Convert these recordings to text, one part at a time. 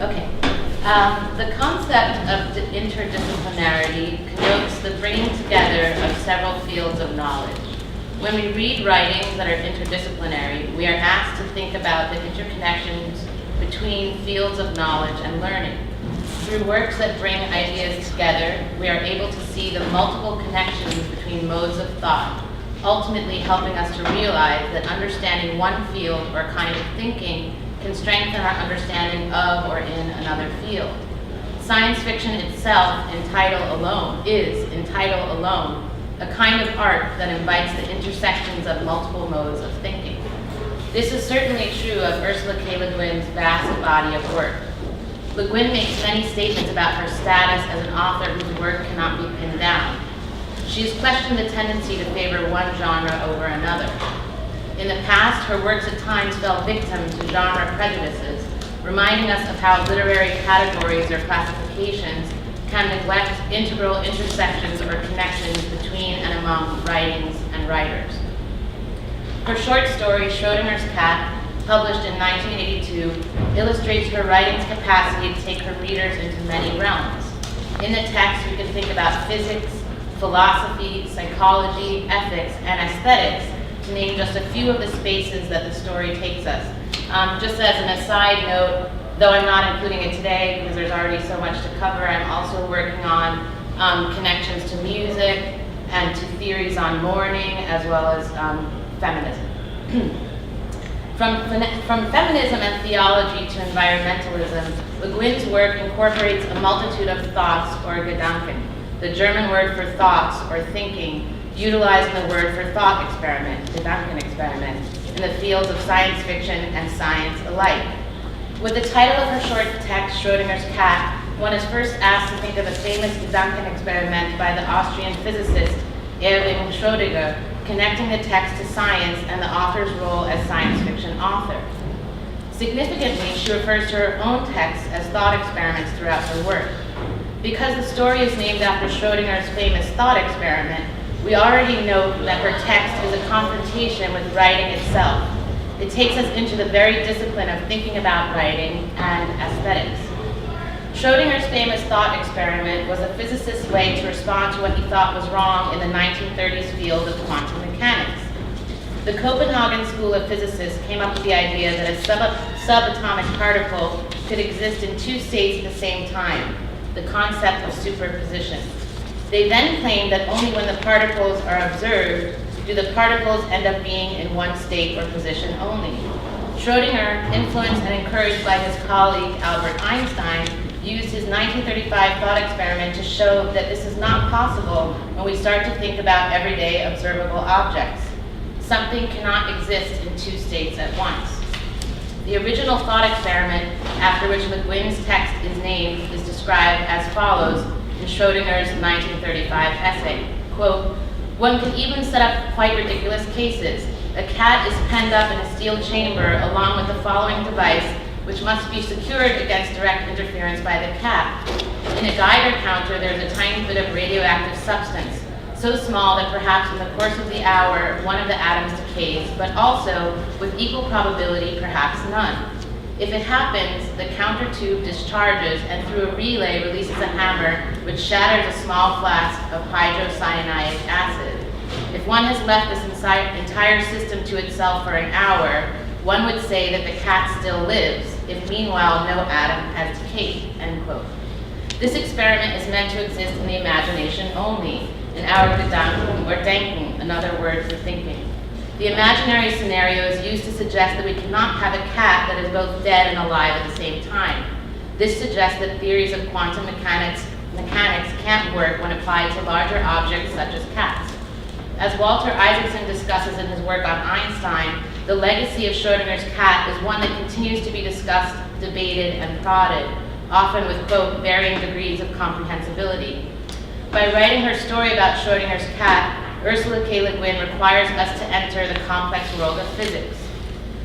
Okay. The concept of interdisciplinarity connotes the bringing together of several fields of knowledge. When we read writings that are interdisciplinary, we are asked to think about the interconnections between fields of knowledge and learning. Through works that bring ideas together, we are able to see the multiple connections between modes of thought, ultimately helping us to realize that understanding one field or kind of thinking can strengthen our understanding of or in another field. Science fiction itself, in title alone, a kind of art that invites the intersections of multiple modes of thinking. This is certainly true of Ursula K Le Guin's vast body of work. Le Guin makes many statements about her status as an author whose work cannot be pinned down. She has questioned the tendency to favor one genre over another. In the past, her works at times fell victim to genre prejudices, reminding us of how literary categories or classifications can neglect integral intersections or connections between and among writings and writers. Her short story, Schrödinger's Cat, published in 1982, illustrates her writing's capacity to take her readers into many realms. In the text, we can think about physics, philosophy, psychology, ethics, and aesthetics, to name just a few of the spaces that the story takes us. Just as an aside note, though I'm not including it today because there's already so much to cover, I'm also working on connections to music and to theories on mourning, as well as feminism. From feminism and theology to environmentalism, Le Guin's work incorporates a multitude of thoughts, or Gedanken, the German word for thoughts or thinking, utilizing the word for thought experiment, Gedankenexperiment, in the fields of science fiction and science alike. With the title of her short text, Schrödinger's Cat, one is first asked to think of the famous Gedankenexperiment by the Austrian physicist Erwin Schrödinger, connecting the text to science and the author's role as science fiction author. Significantly, she refers to her own texts as thought experiments throughout her work. Because the story is named after Schrödinger's famous thought experiment, we already note that her text is a confrontation with writing itself. It takes us into the very discipline of thinking about writing and aesthetics. Schrödinger's famous thought experiment was a physicist's way to respond to what he thought was wrong in the 1930s field of quantum mechanics. The Copenhagen School of Physicists came up with the idea that a subatomic particle could exist in two states at the same time, the concept of superposition. They then claimed that only when the particles are observed do the particles end up being in one state or position only. Schrödinger, influenced and encouraged by his colleague Albert Einstein, used his 1935 thought experiment to show that this is not possible when we start to think about everyday observable objects. Something cannot exist in two states at once. The original thought experiment, after which Le Guin's text is named, is described as follows in Schrödinger's 1935 essay, quote, "One can even set up quite ridiculous cases. A cat is penned up in a steel chamber along with the following device, which must be secured against direct interference by the cat. In a Geiger counter, there's a tiny bit of radioactive substance, so small that perhaps in the course of the hour, one of the atoms decays, but also, with equal probability, perhaps none. If it happens, the counter tube discharges and through a relay releases a hammer which shatters a small flask of hydrocyanic acid. If one has left this entire system to itself for an hour, one would say that the cat still lives, if meanwhile no atom has decayed," end quote. This experiment is meant to exist in the imagination only, in our Gedanken or Denken, another word for thinking. The imaginary scenario is used to suggest that we cannot have a cat that is both dead and alive at the same time. This suggests that theories of quantum mechanics can't work when applied to larger objects such as cats. As Walter Isaacson discusses in his work on Einstein, the legacy of Schrödinger's cat is one that continues to be discussed, debated, and prodded, often with, quote, varying degrees of comprehensibility. By writing her story about Schrödinger's cat, Ursula K Le Guin requires us to enter the complex world of physics.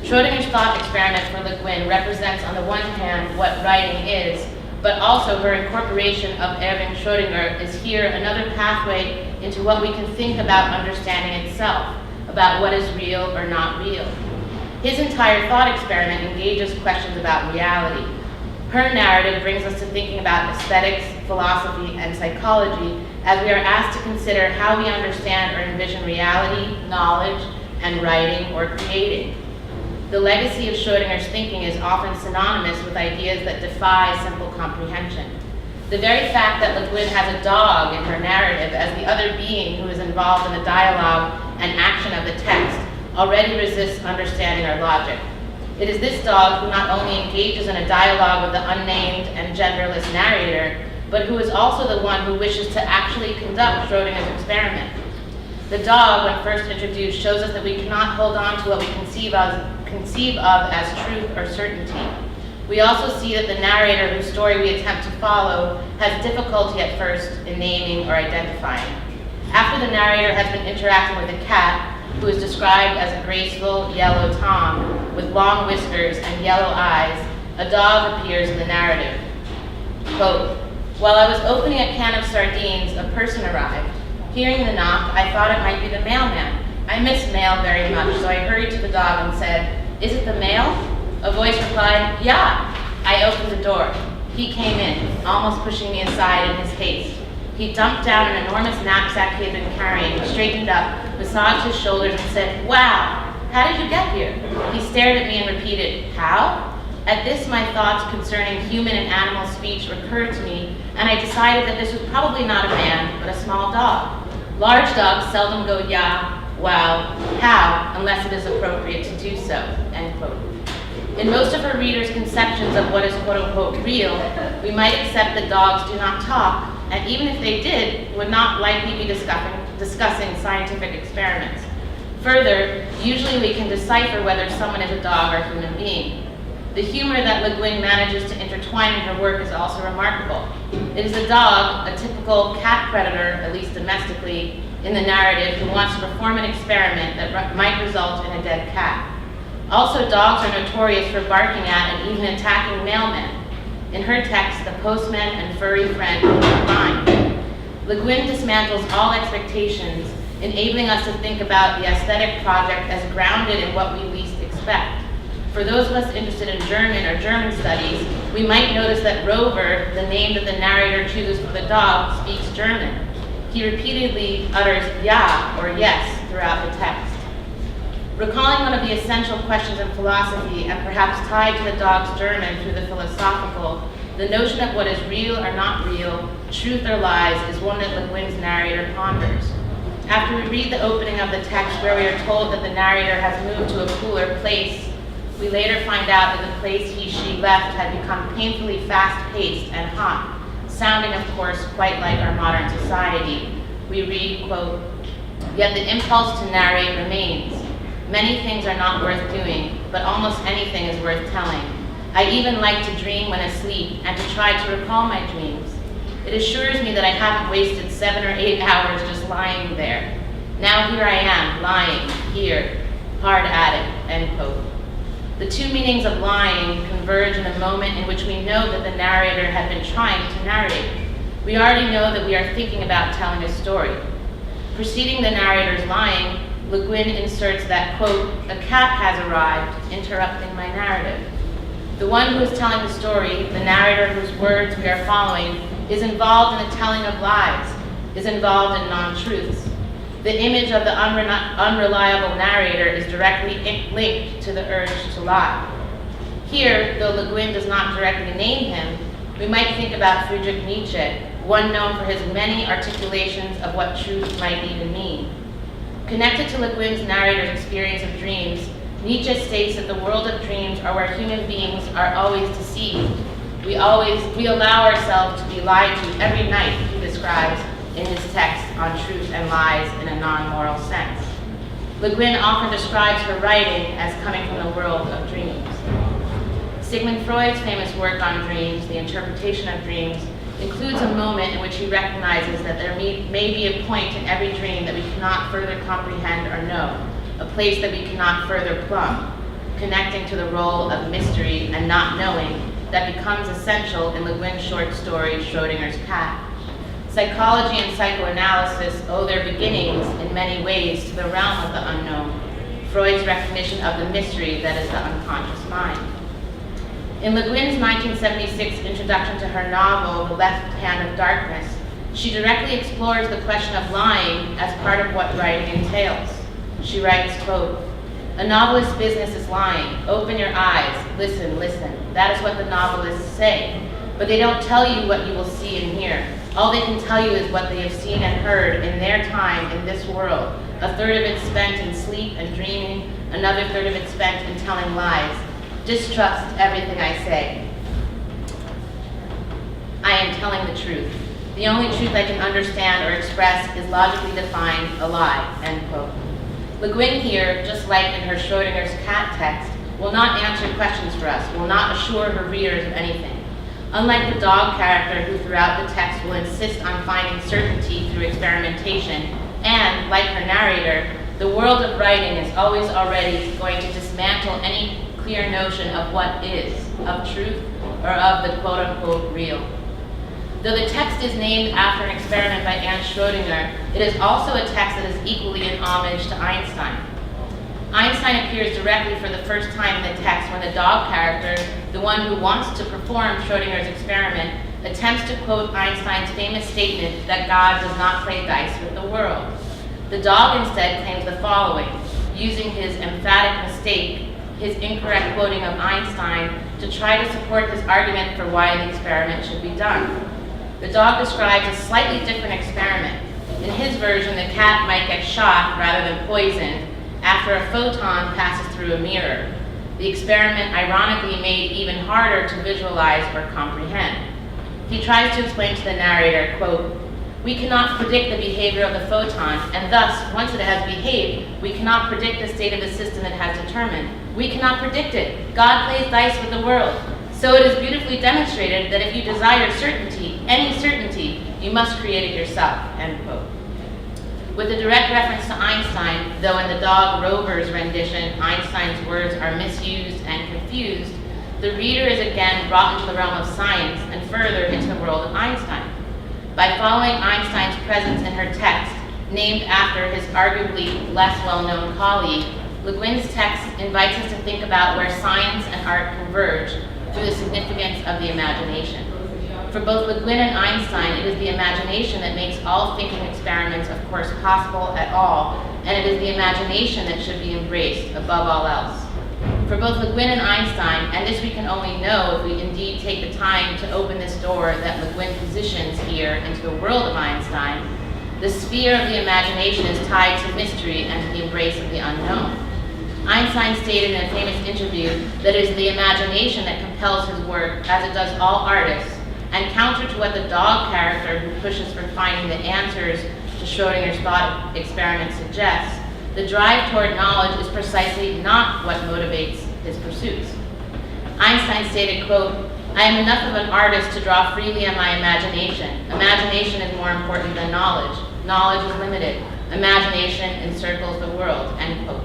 Schrödinger's thought experiment for Le Guin represents, on the one hand, what writing is, but also her incorporation of Erwin Schrödinger is here another pathway into what we can think about understanding itself, about what is real or not real. His entire thought experiment engages questions about reality. Her narrative brings us to thinking about aesthetics, philosophy, and psychology as we are asked to consider how we understand or envision reality, knowledge, and writing or creating. The legacy of Schrödinger's thinking is often synonymous with ideas that defy simple comprehension. The very fact that Le Guin has a dog in her narrative as the other being who is involved in the dialogue and action of the text already resists understanding or logic. It is this dog who not only engages in a dialogue with the unnamed and genderless narrator, but who is also the one who wishes to actually conduct Schrödinger's experiment. The dog, when first introduced, shows us that we cannot hold on to what we conceive of as truth or certainty. We also see that the narrator whose story we attempt to follow has difficulty at first in naming or identifying. After the narrator has been interacting with a cat, who is described as a graceful yellow tom with long whiskers and yellow eyes, a dog appears in the narrative. Quote, "While I was opening a can of sardines, a person arrived. Hearing the knock, I thought it might be the mailman. I miss mail very much, so I hurried to the dog and said, 'Is it the mail?' A voice replied, 'Yeah.' I opened the door. He came in, almost pushing me aside in his haste. He dumped down an enormous knapsack he had been carrying, straightened up, massaged his shoulders, and said, 'Wow, how did you get here?' He stared at me and repeated, 'How?' At this, my thoughts concerning human and animal speech recurred to me, and I decided that this was probably not a man, but a small dog. Large dogs seldom go yeah, wow, how, unless it is appropriate to do so," end quote. In most of her readers' conceptions of what is quote-unquote real, we might accept that dogs do not talk, and even if they did, would not likely be discussing scientific experiments. Further, usually we can decipher whether someone is a dog or a human being. The humor that Le Guin manages to intertwine in her work is also remarkable. It is a dog, a typical cat predator, at least domestically, in the narrative, who wants to perform an experiment that might result in a dead cat. Also, dogs are notorious for barking at and even attacking mailmen. In her text, the postman and furry friend combine. Le Guin dismantles all expectations, enabling us to think about the aesthetic project as grounded in what we least expect. For those of us interested in German or German studies, we might notice that Rover, the name that the narrator chooses for the dog, speaks German. He repeatedly utters ja or yes throughout the text. Recalling one of the essential questions in philosophy, and perhaps tied to the dog's German through the philosophical, the notion of what is real or not real, truth or lies, is one that Le Guin's narrator ponders. After we read the opening of the text where we are told that the narrator has moved to a cooler place, we later find out that the place she left had become painfully fast-paced and hot, sounding, of course, quite like our modern society. We read, quote, "Yet the impulse to narrate remains. Many things are not worth doing, but almost anything is worth telling. I even like to dream when asleep and to try to recall my dreams. It assures me that I haven't wasted 7 or 8 hours just lying there. Now here I am, lying, here, hard at it," end quote. The two meanings of lying converge in a moment in which we know that the narrator had been trying to narrate. We already know that we are thinking about telling a story. Preceding the narrator's lying, Le Guin inserts that, quote, "A cat has arrived, interrupting my narrative." The one who is telling the story, the narrator whose words we are following, is involved in the telling of lies, is involved in non-truths. The image of the unreliable narrator is directly linked to the urge to lie. Here, though Le Guin does not directly name him, we might think about Friedrich Nietzsche, one known for his many articulations of what truth might even mean. Connected to Le Guin's narrator's experience of dreams, Nietzsche states that the world of dreams are where human beings are always deceived. We allow ourselves to be lied to every night, he describes in his text on truth and lies in a non-moral sense. Le Guin often describes her writing as coming from the world of dreams. Sigmund Freud's famous work on dreams, The Interpretation of Dreams, includes a moment in which he recognizes that there may be a point in every dream that we cannot further comprehend or know, a place that we cannot further plumb, connecting to the role of mystery and not knowing that becomes essential in Le Guin's short story, Schrödinger's Cat. Psychology and psychoanalysis owe their beginnings in many ways to the realm of the unknown, Freud's recognition of the mystery that is the unconscious mind. In Le Guin's 1976 introduction to her novel, The Left Hand of Darkness, she directly explores the question of lying as part of what writing entails. She writes, quote, "A novelist's business is lying. Open your eyes, listen, listen. That is what the novelists say. But they don't tell you what you will see and hear. All they can tell you is what they have seen and heard in their time in this world. A third of it spent in sleep and dreaming, another third of it spent in telling lies. Distrust everything I say. I am telling the truth. The only truth I can understand or express is logically defined, a lie," end quote. Le Guin here, just like in her Schrödinger's cat text, will not answer questions for us, will not assure her readers of anything. Unlike the dog character who throughout the text will insist on finding certainty through experimentation, and, like her narrator, the world of writing is always already going to dismantle any clear notion of what is, of truth, or of the quote-unquote real. Though the text is named after an experiment by Schrödinger, it is also a text that is equally an homage to Einstein. Einstein appears directly for the first time in the text when the dog character, the one who wants to perform Schrödinger's experiment, attempts to quote Einstein's famous statement that God does not play dice with the world. The dog instead claims the following, using his emphatic mistake, his incorrect quoting of Einstein, to try to support his argument for why the experiment should be done. The dog describes a slightly different experiment. In his version, the cat might get shot rather than poisoned after a photon passes through a mirror. The experiment ironically made even harder to visualize or comprehend. He tries to explain to the narrator, quote, "We cannot predict the behavior of the photon, and thus, once it has behaved, we cannot predict the state of the system it has determined. We cannot predict it. God plays dice with the world. So it is beautifully demonstrated that if you desire certainty, any certainty, you must create it yourself," end quote. With a direct reference to Einstein, though in the dog Rover's rendition, Einstein's words are misused and confused, the reader is again brought into the realm of science and further into the world of Einstein. By following Einstein's presence in her text, named after his arguably less well-known colleague, Le Guin's text invites us to think about where science and art converge through the significance of the imagination. For both Le Guin and Einstein, it is the imagination that makes all thinking experiments, of course, possible at all, and it is the imagination that should be embraced above all else. For both Le Guin and Einstein, and this we can only know if we indeed take the time to open this door that Le Guin positions here into the world of Einstein, the sphere of the imagination is tied to mystery and to the embrace of the unknown. Einstein stated in a famous interview that it is the imagination that compels his work, as it does all artists, and counter to what the dog character who pushes for finding the answers to Schrödinger's thought experiment suggests, the drive toward knowledge is precisely not what motivates his pursuits. Einstein stated, quote, "I am enough of an artist to draw freely on my imagination. Imagination is more important than knowledge. Knowledge is limited. Imagination encircles the world," end quote.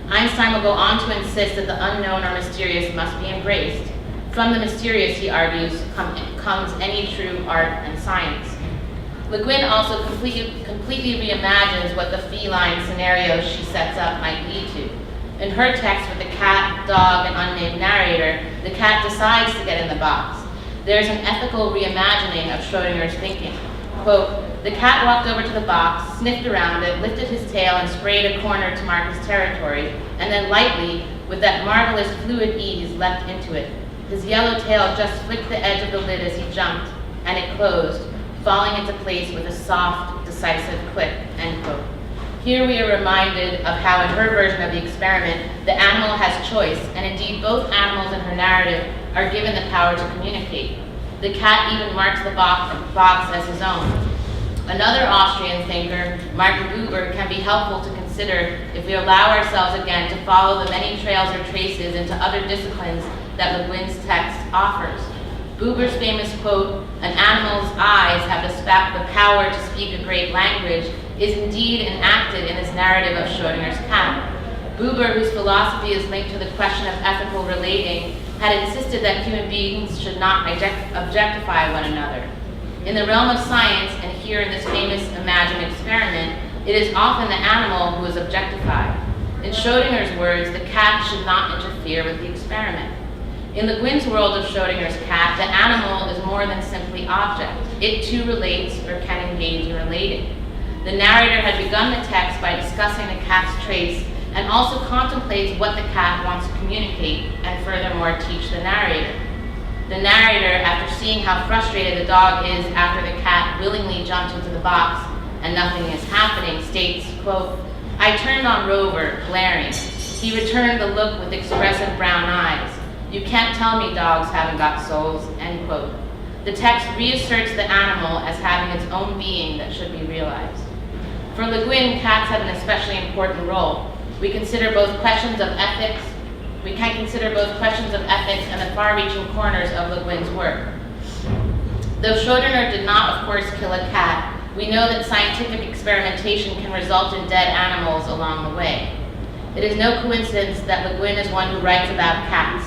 Einstein will go on to insist that the unknown or mysterious must be embraced. From the mysterious, he argues, comes any true art and science. Le Guin also completely reimagines what the feline scenarios she sets up might lead to. In her text with the cat, dog, and unnamed narrator, the cat decides to get in the box. There's an ethical reimagining of Schrödinger's thinking. Quote, "The cat walked over to the box, sniffed around it, lifted his tail, and sprayed a corner to mark his territory, and then lightly, with that marvelous fluid ease, leapt into it. His yellow tail just flicked the edge of the lid as he jumped, and it closed, falling into place with a soft, decisive click," end quote. Here we are reminded of how in her version of the experiment, the animal has choice, and indeed both animals in her narrative are given the power to communicate. The cat even marks the box as his own. Another Austrian thinker, Martin Buber, can be helpful to consider if we allow ourselves again to follow the many trails or traces into other disciplines that Le Guin's text offers. Buber's famous quote, "An animal's eyes have the power to speak a great language," is indeed enacted in this narrative of Schrödinger's cat. Buber, whose philosophy is linked to the question of ethical relating, had insisted that human beings should not objectify one another. In the realm of science, and here in this famous imagined experiment, it is often the animal who is objectified. In Schrödinger's words, the cat should not interfere with the experiment. In Le Guin's world of Schrödinger's cat, the animal is more than simply object. It too relates or can engage in relating. The narrator had begun the text by discussing the cat's traits and also contemplates what the cat wants to communicate and furthermore teach the narrator. The narrator, after seeing how frustrated the dog is after the cat willingly jumped into the box and nothing is happening, states, quote, "I turned on Rover, glaring. He returned the look with expressive brown eyes. You can't tell me dogs haven't got souls," end quote. The text reasserts the animal as having its own being that should be realized. For Le Guin, cats have an especially important role. We can consider both questions of ethics and the far-reaching corners of Le Guin's work. Though Schrödinger did not, of course, kill a cat, we know that scientific experimentation can result in dead animals along the way. It is no coincidence that Le Guin is one who writes about cats.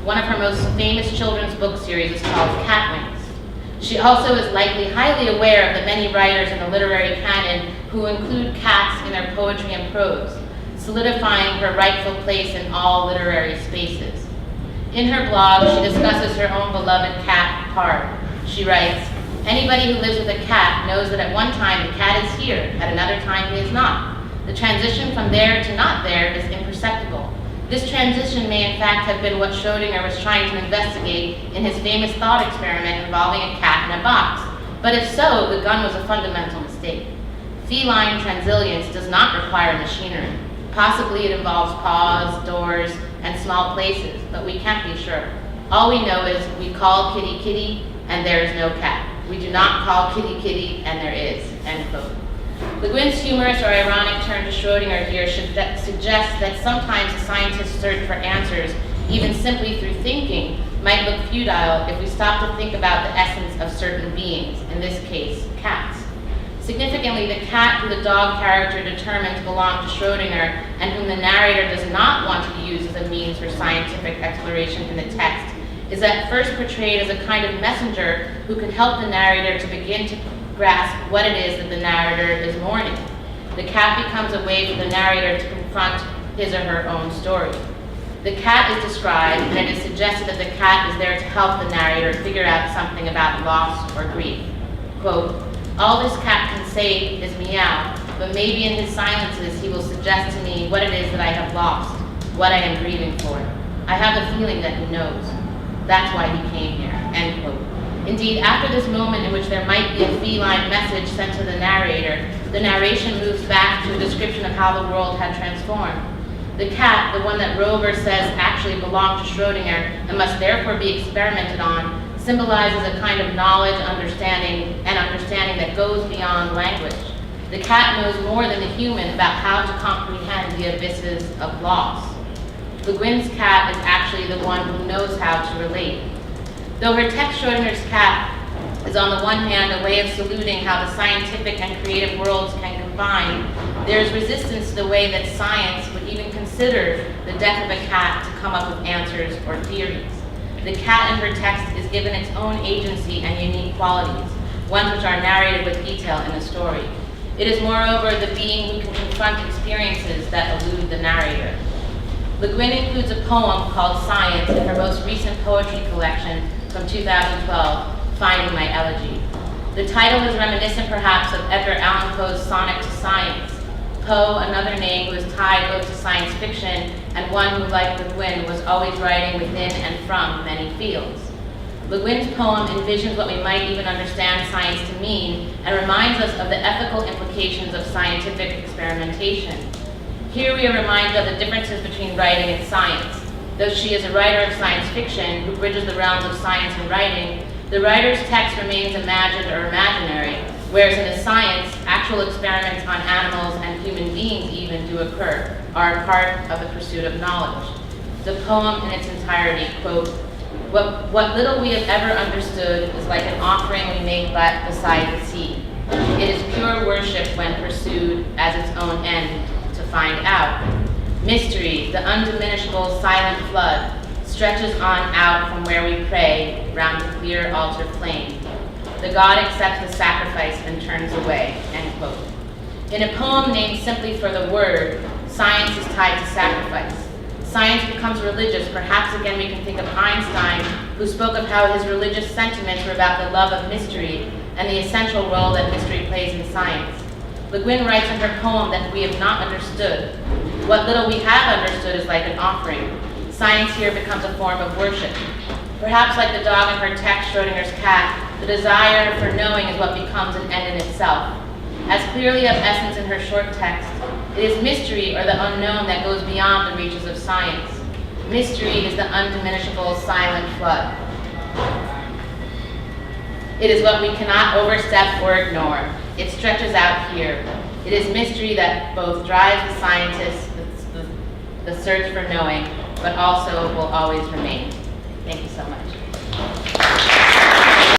One of her most famous children's book series is called Cat Wings. She also is likely highly aware of the many writers in the literary canon who include cats in their poetry and prose, solidifying her rightful place in all literary spaces. In her blog, she discusses her own beloved cat, Pard. She writes, "Anybody who lives with a cat knows that at one time the cat is here, at another time he is not. The transition from there to not there is imperceptible. This transition may in fact have been what Schrödinger was trying to investigate in his famous thought experiment involving a cat in a box. But if so, the gun was a fundamental mistake. Feline transience does not require machinery. Possibly it involves paws, doors, and small places, but we can't be sure. All we know is we call kitty kitty and there is no cat. We do not call kitty kitty and there is," end quote. Le Guin's humorous or ironic turn to Schrödinger here should suggest that sometimes a scientist's search for answers, even simply through thinking, might look futile if we stop to think about the essence of certain beings, in this case, cats. Significantly, the cat who the dog character determines belonged to Schrödinger and whom the narrator does not want to use as a means for scientific exploration in the text is at first portrayed as a kind of messenger who can help the narrator to begin to grasp what it is that the narrator is mourning. The cat becomes a way for the narrator to confront his or her own story. The cat is described, and it is suggested that the cat is there to help the narrator figure out something about loss or grief. Quote, "All this cat can say is meow, but maybe in his silences he will suggest to me what it is that I have lost, what I am grieving for. I have the feeling that he knows. That's why he came here," end quote. Indeed, after this moment in which there might be a feline message sent to the narrator, the narration moves back to a description of how the world had transformed. The cat, the one that Rover says actually belonged to Schrödinger and must therefore be experimented on, symbolizes a kind of knowledge, understanding that goes beyond language. The cat knows more than the human about how to comprehend the abysses of loss. Le Guin's cat is actually the one who knows how to relate. Though her text Schrödinger's cat is on the one hand a way of saluting how the scientific and creative worlds can combine, there is resistance to the way that science would even consider the death of a cat to come up with answers or theories. The cat in her text is given its own agency and unique qualities, ones which are narrated with detail in the story. It is moreover the being who can confront experiences that elude the narrator. Le Guin includes a poem called Science in her most recent poetry collection from 2012, Finding My Elegy. The title is reminiscent perhaps of Edgar Allan Poe's Sonnet to Science. Poe, another name who is tied both to science fiction and one who, like Le Guin, was always writing within and from many fields. Le Guin's poem envisions what we might even understand science to mean and reminds us of the ethical implications of scientific experimentation. Here we are reminded of the differences between writing and science. Though she is a writer of science fiction who bridges the realms of science and writing, the writer's text remains imagined or imaginary, whereas in the science, actual experiments on animals and human beings even do occur, are a part of the pursuit of knowledge. The poem in its entirety, quote, What little we have ever understood is like an offering we make beside the sea. It is pure worship when pursued as its own end to find out. Mystery, the undiminishable silent flood, stretches on out from where we pray, round the clear altar flame. The God accepts the sacrifice and turns away, end quote. In a poem named simply for the word, science is tied to sacrifice. science becomes religious, perhaps again we can think of Einstein, who spoke of how his religious sentiments were about the love of mystery and the essential role that mystery plays in science. Le Guin writes in her poem that we have not understood. What little we have understood is like an offering. Science here becomes a form of worship. Perhaps like the dog in her text, Schrödinger's cat, the desire for knowing is what becomes an end in itself. As clearly of essence in her short text, it is mystery or the unknown that goes beyond the reaches of science. Mystery is the undiminishable silent flood. It is what we cannot overstep or ignore. It stretches out here. It is mystery that both drives the scientists, the search for knowing, but also will always remain. Thank you so much.